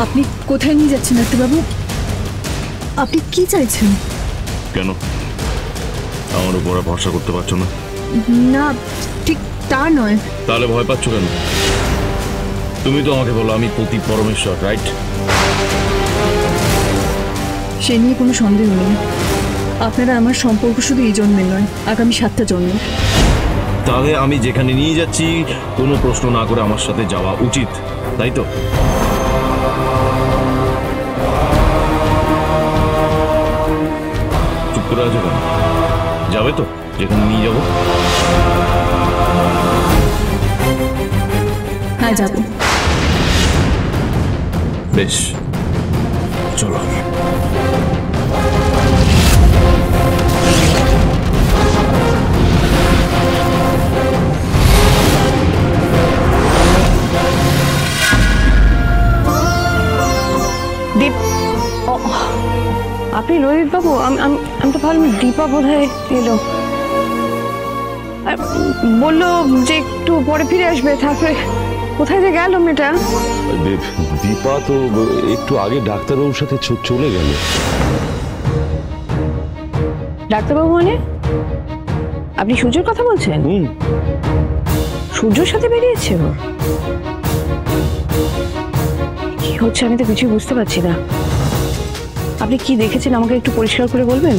আপনি কোথায় নিয়ে যাচ্ছেন ডাক্তারবাবু? আপনি কি চাইছেন? কেন আমার উপরে ভরসা করতে পারছো না? না, ঠিক তা নয়। তাহলে ভয় পাচ্ছ কেন? তুমি তো আমাকে বলো আমি পতি পরমেশ্বর, রাইট? সে নিয়ে কোনো সন্দেহ নেই। আপনারা আমার সম্পর্ক শুধু এই জন্মের নয়, আগামী 7টা জন্মের। তাহলে আমি যেখানে নিয়ে যাচ্ছি কোনো প্রশ্ন না করে আমার সাথে যাওয়া উচিত, তাই তো? চুপ করে আছো কেন? যাবে তো যেখানে নিয়ে যাবো? হ্যাঁ, যাবো। বেশ, চলো। দীপ, আপনি রোহিত বাবু? আমি তো ভাবলাম দীপা বোধ হয় এলো, বললো যে একটু পরে ফিরে আসবে। তারপরে কোথায় যে গেল মেয়েটা? দীপা তো একটু আগে ডাক্তারবাবুর সাথে চলে গেল। ডাক্তারবাবু মানে? আপনি সূর্যর কথা বলছেন? সূর্যর সাথে বেরিয়েছে ও? কি হচ্ছে আমি তো কিছুই বুঝতে পারছি না। আপনি কি দেখেছেন আমাকে একটু পরিষ্কার করে বলবেন?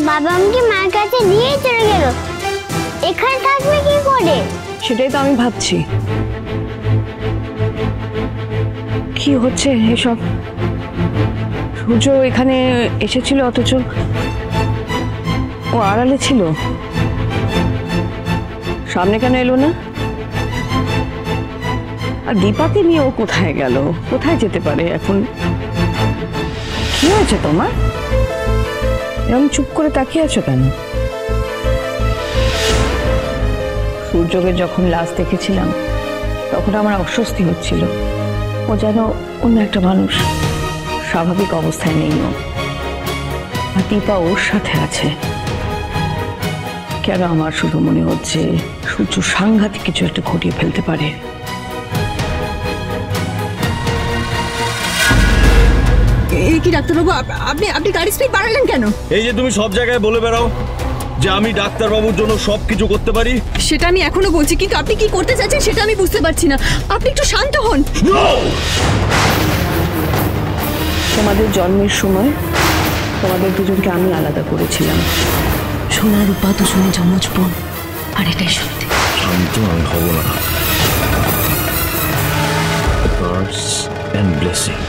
বাবা আমাকে মার কাছে দিয়ে চলে গেল, এখানে থাকবে কি করে? সেটাই তো আমি ভাবছি, কি হচ্ছে এসব। সূর্য এখানে এসেছিল অথচ ও আড়ালে ছিল, সামনে কেন এলো না? আর দীপাকে নিয়ে ও কোথায় গেল? কোথায় যেতে পারে এখন? কি হয়েছে তোমার? এরকম চুপ করে তাকিয়ে আছো কেন? সূর্যকে যখন লাস্ট দেখেছিলাম তখন আমার অস্বস্তি হচ্ছিল। ও যেন অন্য একটা মানুষ, স্বাভাবিক অবস্থায় নেই ও। আর দীপা ওর সাথে আছে। কেন আমার শুধু মনে হচ্ছে সূর্য সাংঘাতিক কিছু একটা ঘটিয়ে ফেলতে পারে। এই কি ডাক্তারবাবু, আপনি গাড়ি স্পিড বাড়ালেন কেন? এই যে তুমি সব জায়গায় বলে বেড়াও যে আমি ডাক্তারবাবুর জন্য সবকিছু করতে পারি। সেটা আমি এখনো বলছি, কিন্তু আপনি কি করতে চাচ্ছেন সেটা আমি বুঝতে পারছি না। আপনি একটু শান্ত হন। তোমাদের জন্মের সময় তোমাদের দুজনকে আমি আলাদা করেছিলাম। সোনা রূপা দুজনে যমজ বোন, আর এটাই সত্যি। শান্ত আমি হব না। The curse and blessing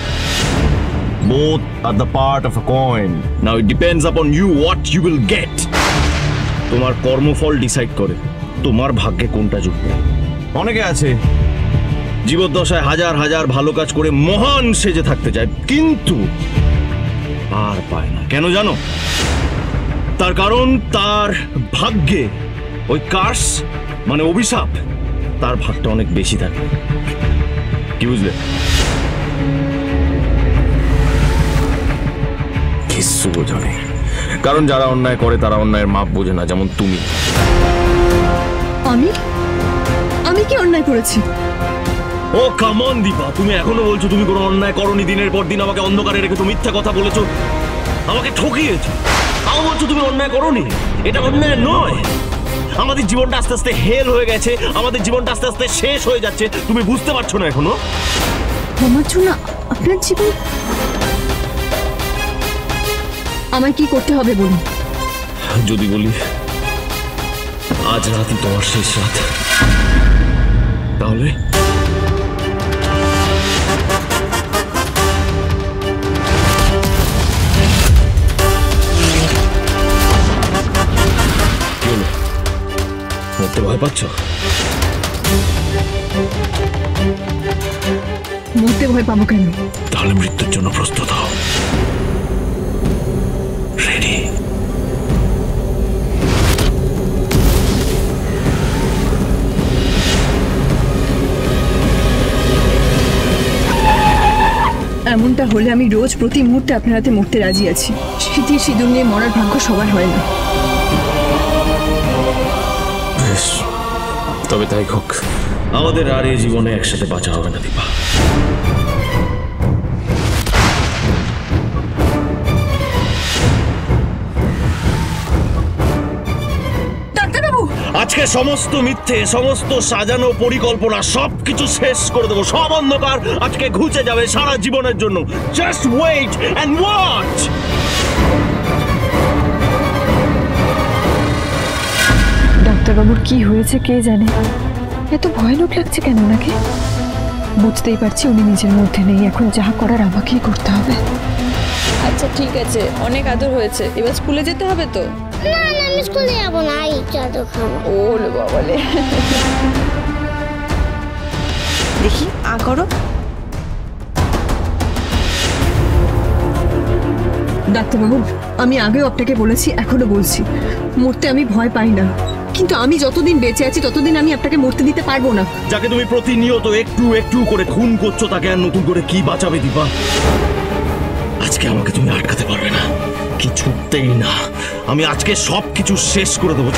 both are the part of a coin. Now it depends upon you what you will get. তোমার কর্মফল ডিসাইড করে তোমার ভাগ্যে কোনটা জুটবে। অনেকে আছে জীবদ্দশায় হাজার হাজার ভালো কাজ করে মহান সেজে থাকতে চায়, কিন্তু আর পায় না। কেন জানো? তার কারণ তার ভাগ্যে ওই কার্স মানে অভিশাপ, তার ভাগটা অনেক বেশি থাকে। কি বুঝলে? কিছু বোঝো নেই, কারণ যারা অন্যায় করে তারা অন্যায়ের মাপ বোঝে না, যেমন তুমি। আমি কি অন্যায় করেছি? ও কাম অন দীপা, তুমি এখনো বলছো তুমি কোনো অন্যায় করনি। দিনের পর দিন আমাকে অন্ধকারে রেখে তুমি মিথ্যা কথা বলেছো, আমাকে ঠকিয়েছো। তাও বলছো তুমি অন্যায় করনি। এটা অন্যায় নয়। আমাদের জীবনটা আস্তে আস্তে হেল হয়ে গেছে, আমাদের জীবনটা আস্তে আস্তে শেষ হয়ে যাচ্ছে। তুমি বুঝতে পারছো না এখনো? আমার জন্য আপনার জীবন? আমায় কি করতে হবে বলুন? যদি বলি আজ রাতই তোমার শেষ রাত, তাহলে মরতে ভয় পাচ্ছ? মরতে ভয় পাবো কেন? তাহলে মৃত্যুর জন্য প্রস্তুত হও। রেডি? এমন অপারেশনটা হলে আমি রোজ প্রতি মুহূর্তে আপনার হাতে মরতে রাজি আছি। স্মৃতির সিঁদুর নিয়ে মরার ভাগ্য সবার হয় না। বেশ, তবে তাই হোক। আমাদের আর এই জীবনে একসাথে বাঁচা হবে না দীপা। ডাক্তারবাবু, আজকে সমস্ত মিথ্যে, সমস্ত সাজানো পরিকল্পনা সবকিছু শেষ করে দেবো। সব অন্ধকার আজকে ঘুচে যাবে সারা জীবনের জন্য। Just wait and watch. ডাক্তারবাবুর কি হয়েছে কে জানে, এত ভয়ানক লাগছে কেন ওনাকে? বুঝতেই পারছি উনি নিজের মধ্যে নেই। এখন যা করার আমাকেই করতে হবে। আচ্ছা ঠিক আছে, অনেক আদর হয়েছে, এবার স্কুলে যেতে হবে তো। না না, আমি স্কুলে যাবো না, এই চাদর খাবো। ওলে বাবালে, দেখি আ করো। ডাক্তারবাবু, আমি আগেও আপনাকে বলেছি, এখনো বলছি, মরতে আমি ভয় পাই না, কিন্তু আমি যতদিন বেঁচে আছি ততদিন আমি আপনাকে মরতে দিতে পারবো না। যাকে তুমি প্রতিনিয়ত একটু একটু করে খুন করছো, তাকে আর নতুন করে কি বাঁচাবে দীপা? আজকে আমাকে তুমি আটকাতে পারবে না, কিছুতেই না। আমি আজকে সবকিছু শেষ করে দেবো।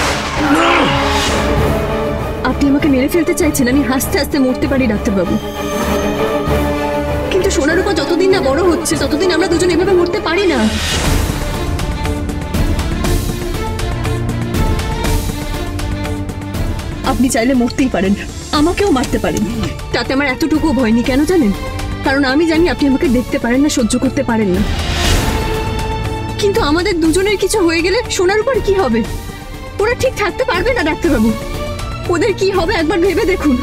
আপনি আমাকে মেরে ফেলতে চাইছেন, আমি হাসতে হাসতে মরতে পারি ডাক্তারবাবু, কিন্তু সোনারূপা যতদিন না বড় হচ্ছে ততদিন আমরা দুজন এভাবে মরতে পারি না। আপনি চাইলে মরতেই পারেন, আমাকেও মারতে পারেন, তাতে আমার এতটুকু ভয় নেই। কেন জানেন? কারণ আমি জানি আপনি আমাকে দেখতে পারেন না, সহ্য করতে পারেন না। কিন্তু আমাদের দুজনের কিছু হয়ে গেলে সোনারূপার কি হবে? ওরা ঠিক থাকতে পারবে না ডাক্তারবাবু। ওদের কি হবে একবার ভেবে দেখুন।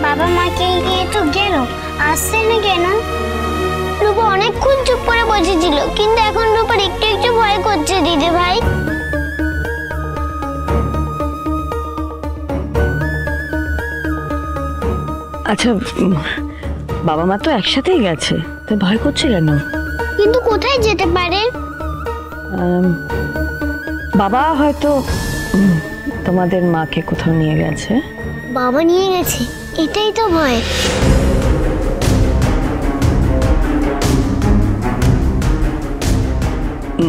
বাবা মাকে গিয়ে তো গেল, আসছে না কেন? রূপা অনেকক্ষণ চুপ করে বসেছিল, কিন্তু এখন রূপার একটু একটু ভয় করছে দিদি ভাই। আচ্ছা, বাবা মা তো একসাথেই গেছে, তো ভয় করছে কেন? কিন্তু কোথায় যেতে পারে? বাবা হয়তো তোমাদের মাকে কোথাও নিয়ে গেছে। বাবা নিয়ে গেছে, এটাই তো ভয়।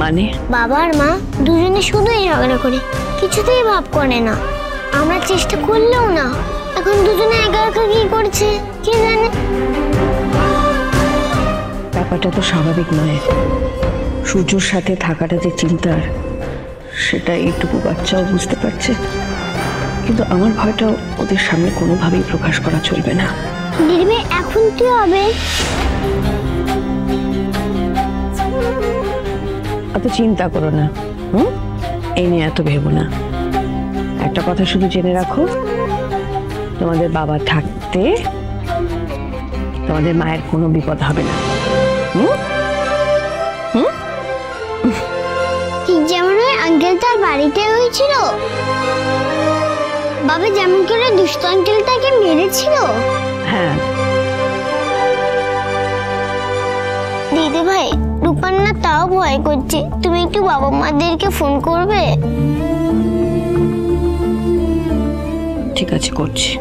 মানে? বাবা আর মা দুজনে শুধুই ঝগড়া করে, কিছুতেই ভাব করে না। আমরা চেষ্টা করলেও না। এখন দুজনে একা একা কি করছে কে জানে। ব্যাপারটা তো স্বাভাবিক নয়। সূর্যর সাথে থাকাটা যে চিন্তার, সেটা এইটুকু বাচ্চাও বুঝতে পারছে। কিন্তু আমার ভয়টা ওদের সামনে কোনোভাবেই প্রকাশ করা চলবে না। দিদিভাই, এখন কি হবে? অত চিন্তা করো না, এই নিয়ে এত ভেবো না। একটা কথা শুধু জেনে রাখো, তোমাদের বাবা থাকতে তোমাদের মায়ের কোনো বিপদ হবে না। ঠিক যেমন ওই আঙ্কেল তার বাড়িতে হয়েছিল, বাবা যেমন করে দুষ্ট আঙ্কেলটাকে মেরেছিল। হ্যাঁ দিদি ভাই, রূপার না তাও ভয় করছে। তুমি একটু বাবা মাদেরকে ফোন করবে? ঠিক আছে, করছি।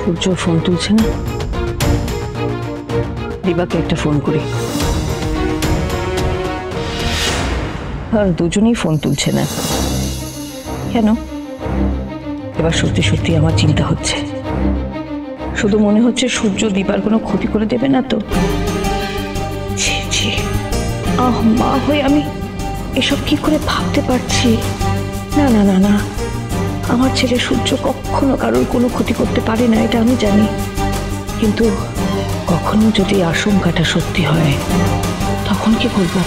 সূর্য ফোন তুলছে না, দিবাকে একটা ফোন করি। আর দুজনেই ফোন তুলছে না কেন? এবার সত্যি সত্যি আমার চিন্তা হচ্ছে। শুধু মনে হচ্ছে সূর্য দীপার কোনো ক্ষতি করে দেবে না তো। ছি ছি, মা হয়ে আমি এসব কি করে ভাবতে পারছি? না না না না, আমার ছেলে সূর্য কখনো কারোর কোনো ক্ষতি করতে পারে না, এটা আমি জানি। কিন্তু কখনো যদি আশঙ্কাটা সত্যি হয় তখন কি করবো?